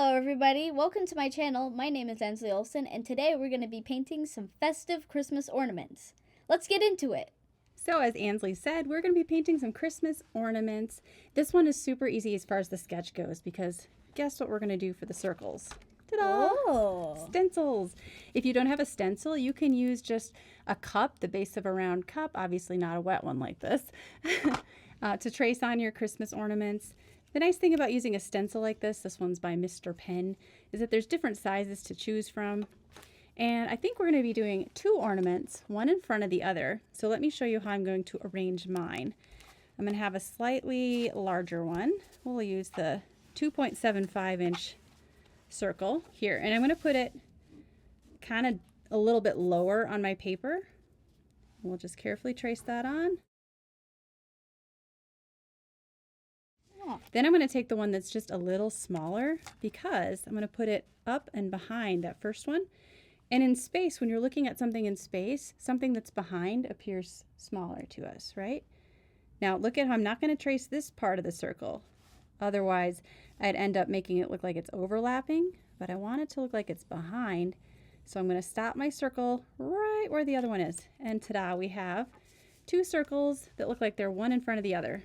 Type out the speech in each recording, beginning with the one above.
Hello everybody, welcome to my channel. My name is Ansley and today we're going to be painting some festive Christmas ornaments. Let's get into it. So as Ansley said, we're going to be painting some Christmas ornaments. This one is super easy as far as the sketch goes because guess what we're going to do for the circles? Ta-da! Oh! Stencils. If you don't have a stencil, you can use just a cup, the base of a round cup, obviously not a wet one like this, to trace on your Christmas ornaments. The nice thing about using a stencil like this one's by Mr. Pen, is that there's different sizes to choose from. And I think we're going to be doing two ornaments, one in front of the other. So let me show you how I'm going to arrange mine. I'm going to have a slightly larger one. We'll use the 2.75 inch circle here. And I'm going to put it kind of a little bit lower on my paper. We'll just carefully trace that on. Then I'm going to take the one that's just a little smaller because I'm going to put it up and behind that first one. And in space, when you're looking at something in space, something that's behind appears smaller to us, right? Now look at how I'm not going to trace this part of the circle. Otherwise, I'd end up making it look like it's overlapping, but I want it to look like it's behind. So I'm going to stop my circle right where the other one is. And ta-da, we have two circles that look like they're one in front of the other.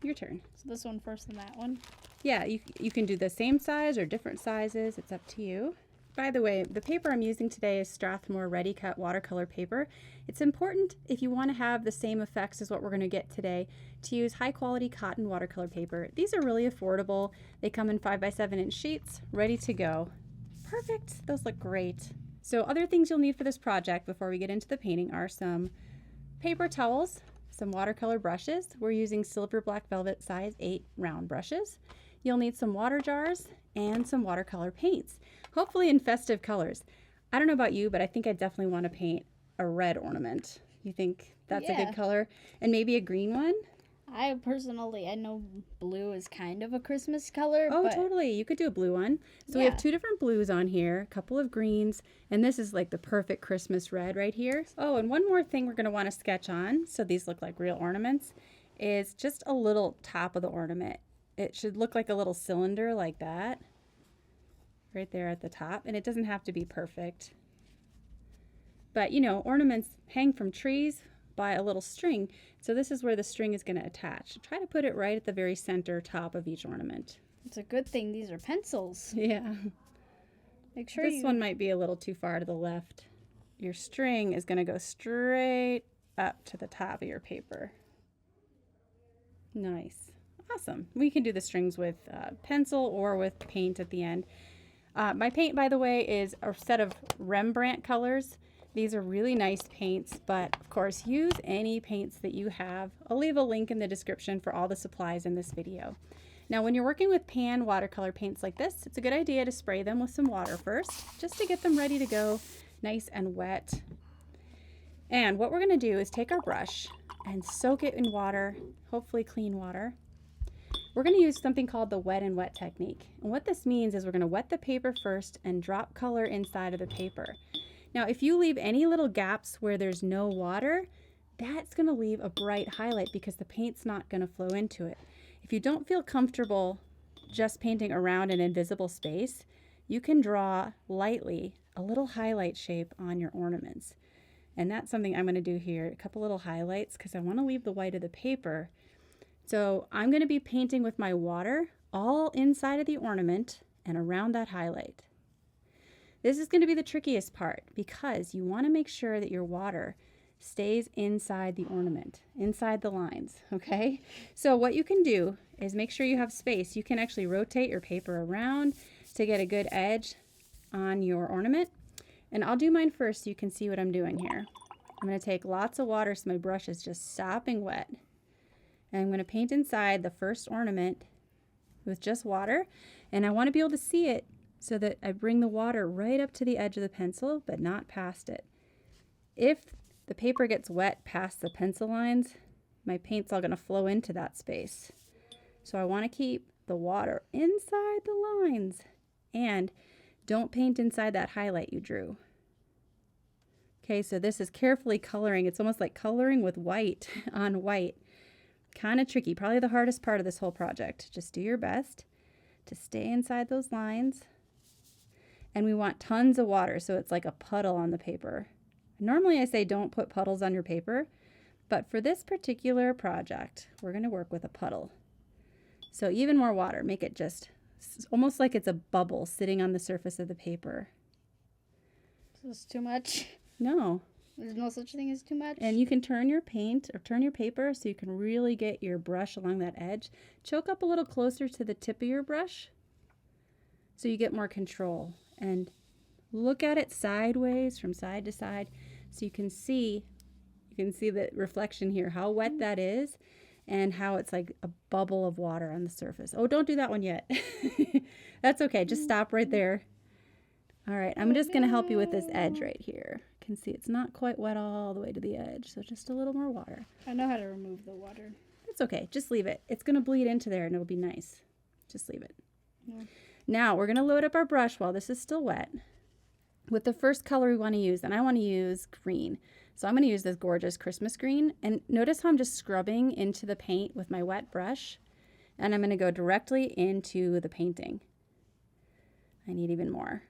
Your turn. So this one first and that one? Yeah, you can do the same size or different sizes. It's up to you. By the way, the paper I'm using today is Strathmore Ready Cut watercolor paper. It's important if you want to have the same effects as what we're going to get today to use high quality cotton watercolor paper. These are really affordable. They come in 5x7 inch sheets, ready to go. Perfect. Those look great. So other things you'll need for this project before we get into the painting are some paper towels, some watercolor brushes. We're using Silver Black Velvet size 8 round brushes. You'll need some water jars and some watercolor paints, hopefully in festive colors. I don't know about you, but I think I definitely want to paint a red ornament. You think that's a good color? And maybe a green one? I know blue is kind of a Christmas color. Oh, totally. You could do a blue one. So we have two different blues on here, a couple of greens, and this is like the perfect Christmas red right here. Oh, and one more thing we're going to want to sketch on, so these look like real ornaments, is just a little top of the ornament. It should look like a little cylinder like that, right there at the top, and it doesn't have to be perfect. But you know, ornaments hang from trees by a little string, so this is where the string is going to attach. Try to put it right at the very center top of each ornament. It's a good thing these are pencils. Yeah. Make sure this one might be a little too far to the left. Your string is going to go straight up to the top of your paper. Nice. Awesome. We can do the strings with pencil or with paint at the end. My paint, by the way, is a set of Rembrandt colors. These are really nice paints, but of course use any paints that you have. I'll leave a link in the description for all the supplies in this video. Now when you're working with pan watercolor paints like this, it's a good idea to spray them with some water first, just to get them ready to go nice and wet. And what we're going to do is take our brush and soak it in water, hopefully clean water. We're going to use something called the wet and wet technique. And what this means is we're going to wet the paper first and drop color inside of the paper. Now, if you leave any little gaps where there's no water, that's going to leave a bright highlight because the paint's not going to flow into it. If you don't feel comfortable just painting around an invisible space, you can draw lightly a little highlight shape on your ornaments. And that's something I'm going to do here, a couple little highlights because I want to leave the white of the paper. So I'm going to be painting with my water all inside of the ornament and around that highlight. This is going to be the trickiest part because you want to make sure that your water stays inside the ornament, inside the lines, okay? So what you can do is make sure you have space. You can actually rotate your paper around to get a good edge on your ornament. And I'll do mine first so you can see what I'm doing here. I'm going to take lots of water so my brush is just sopping wet. And I'm going to paint inside the first ornament with just water. And I want to be able to see it so that I bring the water right up to the edge of the pencil, but not past it. If the paper gets wet past the pencil lines, my paint's all going to flow into that space. So I want to keep the water inside the lines. And don't paint inside that highlight you drew. Okay, so this is carefully coloring. It's almost like coloring with white on white. Kind of tricky, probably the hardest part of this whole project. Just do your best to stay inside those lines. And we want tons of water, so it's like a puddle on the paper. Normally I say don't put puddles on your paper, but for this particular project, we're going to work with a puddle. So even more water, make it just almost like it's a bubble sitting on the surface of the paper. This is too much. No. There's no such thing as too much. And you can turn your paint or turn your paper so you can really get your brush along that edge. Choke up a little closer to the tip of your brush so you get more control. And look at it sideways from side to side so you can see the reflection here, how wet that is and how it's like a bubble of water on the surface. Oh, don't do that one yet. That's okay. Just stop right there. All right, I'm just going to help you with this edge right here. You can see it's not quite wet all the way to the edge, so just a little more water. I know how to remove the water. It's okay. Just leave it. It's going to bleed into there and it'll be nice. Just leave it. Yeah. Now we're going to load up our brush while this is still wet with the first color we want to use, and I want to use green. So I'm going to use this gorgeous Christmas green, and notice how I'm just scrubbing into the paint with my wet brush, and I'm going to go directly into the painting. I need even more.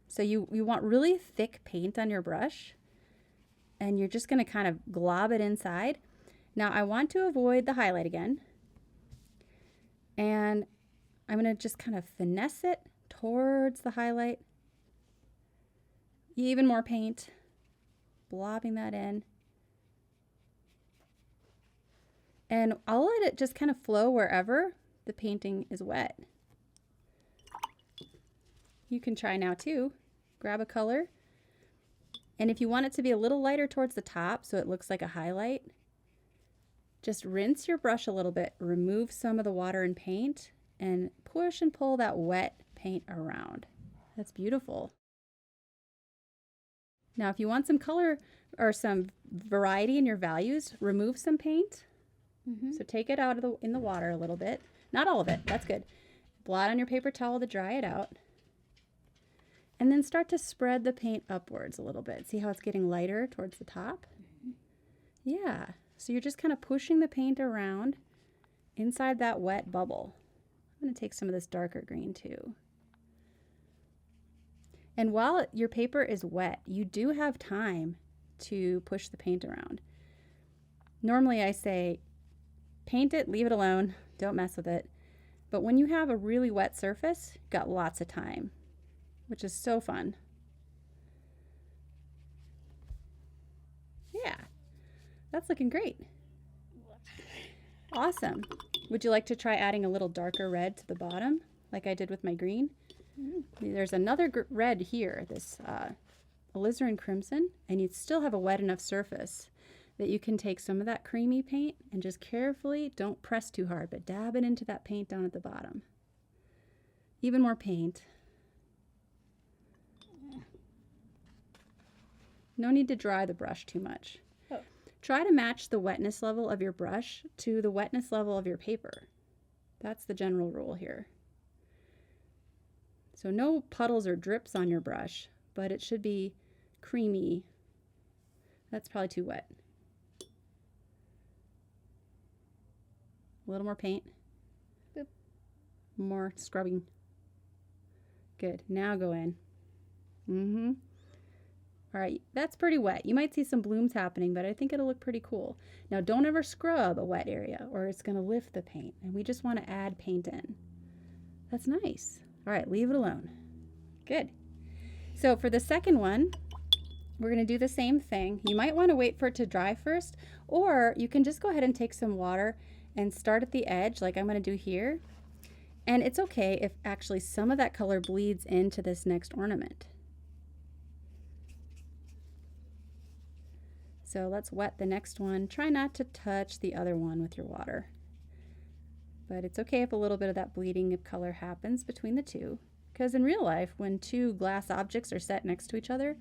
So you want really thick paint on your brush, and you're just going to kind of glob it inside. Now I want to avoid the highlight again, and I'm going to just kind of finesse it towards the highlight. Even more paint, blobbing that in. And I'll let it just kind of flow wherever the painting is wet. You can try now too. Grab a color. And if you want it to be a little lighter towards the top so it looks like a highlight, just rinse your brush a little bit, remove some of the water and paint, and push and pull that wet paint around. That's beautiful. Now, if you want some color or some variety in your values, remove some paint. So take it out of in the water a little bit. Not all of it. That's good. Blot on your paper towel to dry it out. And then start to spread the paint upwards a little bit. See how it's getting lighter towards the top? Yeah. So you're just kind of pushing the paint around inside that wet bubble. I'm going to take some of this darker green too. And while your paper is wet, you do have time to push the paint around. Normally I say, paint it, leave it alone, don't mess with it. But when you have a really wet surface, you've got lots of time, which is so fun. Yeah, that's looking great. Awesome. Would you like to try adding a little darker red to the bottom, like I did with my green? There's another red here, this alizarin crimson, and you still have a wet enough surface that you can take some of that creamy paint and just carefully, don't press too hard, but dab it into that paint down at the bottom. Even more paint. No need to dry the brush too much. Oh. Try to match the wetness level of your brush to the wetness level of your paper. That's the general rule here. So no puddles or drips on your brush, but it should be creamy. That's probably too wet. A little more paint. Boop. More scrubbing. Good. Now go in. All right, that's pretty wet. You might see some blooms happening, but I think it'll look pretty cool. Now don't ever scrub a wet area or it's going to lift the paint, and we just want to add paint in. That's nice. All right, leave it alone. Good. So for the second one, we're going to do the same thing. You might want to wait for it to dry first, or you can just go ahead and take some water and start at the edge like I'm going to do here. And it's okay if actually some of that color bleeds into this next ornament. So let's wet the next one. Try not to touch the other one with your water. But it's okay if a little bit of that bleeding of color happens between the two. Because in real life, when two glass objects are set next to each other,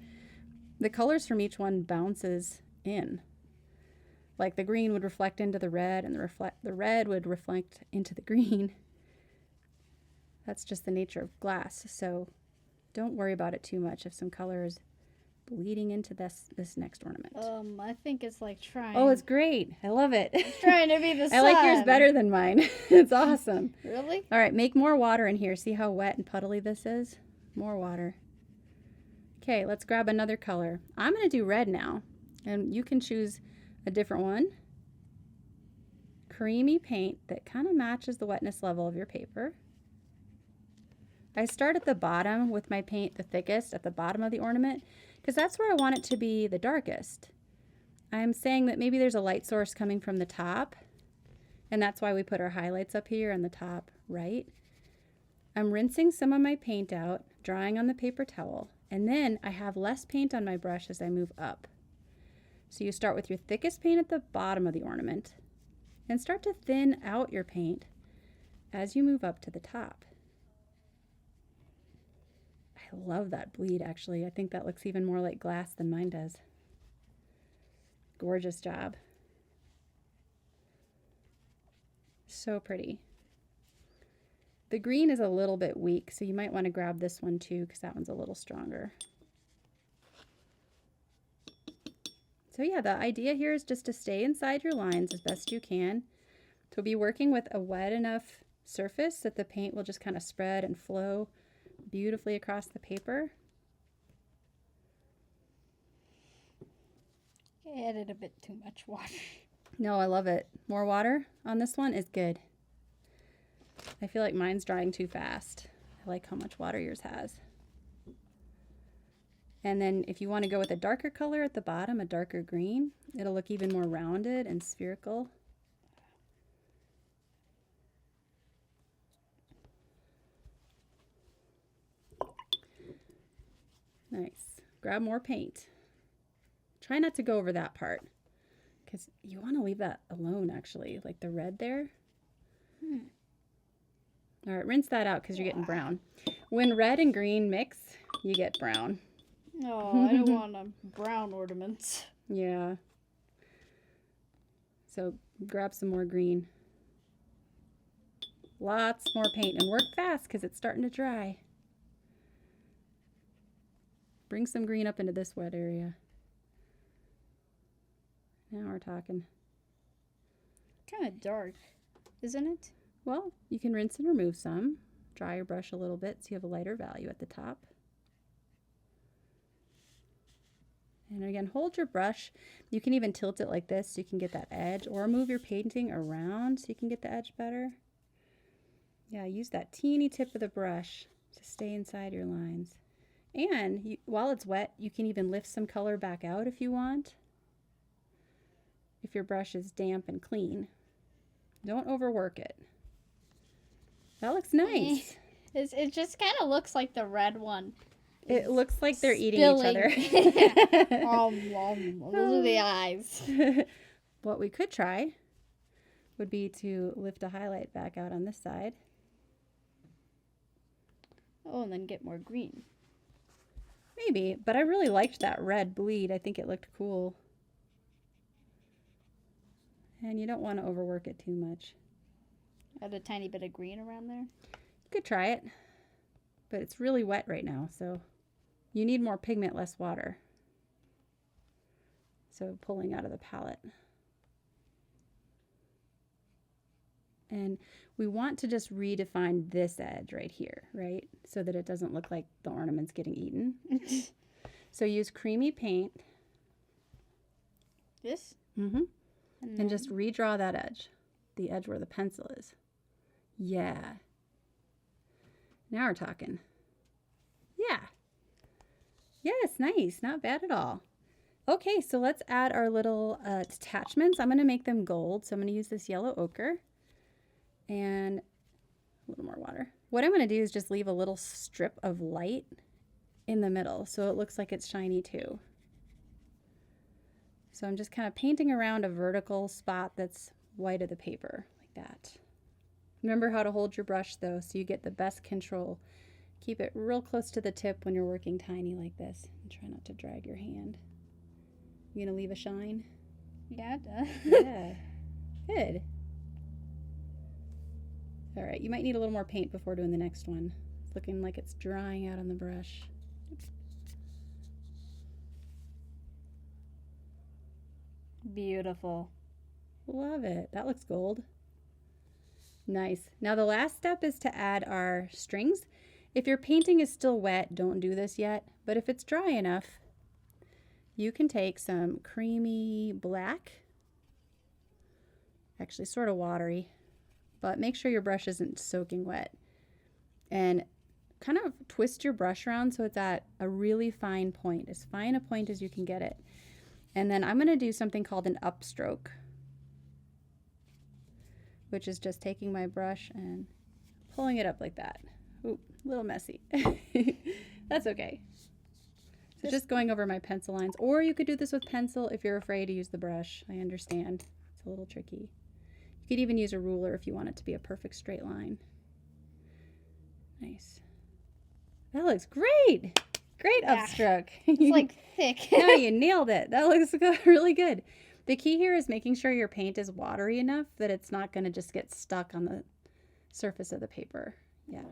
the colors from each one bounces in. Like the green would reflect into the red, and the red would reflect into the green. That's just the nature of glass. So don't worry about it too much if some color is bleeding into this next ornament. I think it's like trying. Oh, it's great. I love it. It's trying to be the sun. I like yours better than mine. It's awesome. Really? All right, make more water in here. See how wet and puddly this is? More water. Okay, let's grab another color. I'm going to do red now, and you can choose a different one. Creamy paint that kind of matches the wetness level of your paper. I start at the bottom with my paint the thickest at the bottom of the ornament because that's where I want it to be the darkest. I'm saying that maybe there's a light source coming from the top, and that's why we put our highlights up here on the top right. I'm rinsing some of my paint out, drying on the paper towel, and then I have less paint on my brush as I move up. So you start with your thickest paint at the bottom of the ornament and start to thin out your paint as you move up to the top. I love that bleed, actually. I think that looks even more like glass than mine does. Gorgeous job. So pretty. The green is a little bit weak, so you might want to grab this one too because that one's a little stronger. So yeah, the idea here is just to stay inside your lines as best you can. To be working with a wet enough surface that the paint will just kind of spread and flow beautifully across the paper. I added a bit too much water. No, I love it. More water on this one is good. I feel like mine's drying too fast. I like how much water yours has. And then if you want to go with a darker color at the bottom, a darker green, it'll look even more rounded and spherical. Nice. Grab more paint. Try not to go over that part because you want to leave that alone, actually, like the red there. All right, rinse that out because you're getting brown. When red and green mix, you get brown. No, I don't want a brown ornament. Yeah. So grab some more green. Lots more paint and work fast because it's starting to dry. Bring some green up into this wet area. Now we're talking. Kind of dark, isn't it? Well, you can rinse and remove some. Dry your brush a little bit so you have a lighter value at the top. And again, hold your brush. You can even tilt it like this so you can get that edge, or move your painting around so you can get the edge better. Yeah, use that teeny tip of the brush to stay inside your lines. And while it's wet, you can even lift some color back out if you want. If your brush is damp and clean. Don't overwork it. That looks nice. It just kind of looks like the red one. It looks like they're eating each other. Those are the eyes. What we could try would be to lift a highlight back out on this side. Oh, and then get more green. Maybe, but I really liked that red bleed. I think it looked cool. And you don't want to overwork it too much. Add a tiny bit of green around there. You could try it, but it's really wet right now, so you need more pigment, less water. So pulling out of the palette. And we want to just redefine this edge right here, right? So that it doesn't look like the ornament's getting eaten. So use creamy paint. This? Mm-hmm. And just redraw that edge, the edge where the pencil is. Yeah. Now we're talking. Yeah. Yes, nice. Not bad at all. Okay, so let's add our little attachments. I'm going to make them gold. So I'm going to use this yellow ochre and a little more water. What I'm going to do is just leave a little strip of light in the middle so it looks like it's shiny too. So I'm just kind of painting around a vertical spot that's white of the paper, like that. Remember how to hold your brush though, so you get the best control. Keep it real close to the tip when you're working tiny like this. And try not to drag your hand. You gonna leave a shine? Yeah, duh. Yeah, good. All right, you might need a little more paint before doing the next one. It's looking like it's drying out on the brush. Beautiful. Love it. That looks gold. Nice. Now the last step is to add our strings. If your painting is still wet, don't do this yet. But if it's dry enough, you can take some creamy black, actually sort of watery, but make sure your brush isn't soaking wet. And kind of twist your brush around so it's at a really fine point, as fine a point as you can get it. And then I'm going to do something called an upstroke, which is just taking my brush and pulling it up like that. Ooh, a little messy. That's okay. So just going over my pencil lines, or you could do this with pencil if you're afraid to use the brush. I understand. It's a little tricky. You could even use a ruler if you want it to be a perfect straight line. Nice. That looks great. Great upstroke. It's like thick. No, you nailed it. That looks really good. The key here is making sure your paint is watery enough that it's not going to just get stuck on the surface of the paper. Yeah,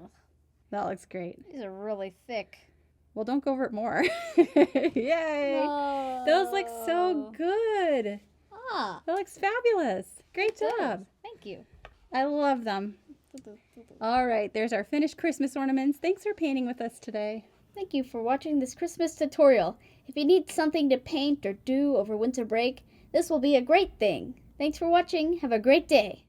that looks great. These are really thick. Well, don't go over it more. Yay! Whoa. Those look so good. Ah, That looks fabulous. Great it does. job. Thank you. I love them. All right, there's our finished Christmas ornaments. Thanks for painting with us today. Thank you for watching this Christmas tutorial. If you need something to paint or do over winter break, this will be a great thing. Thanks for watching. Have a great day.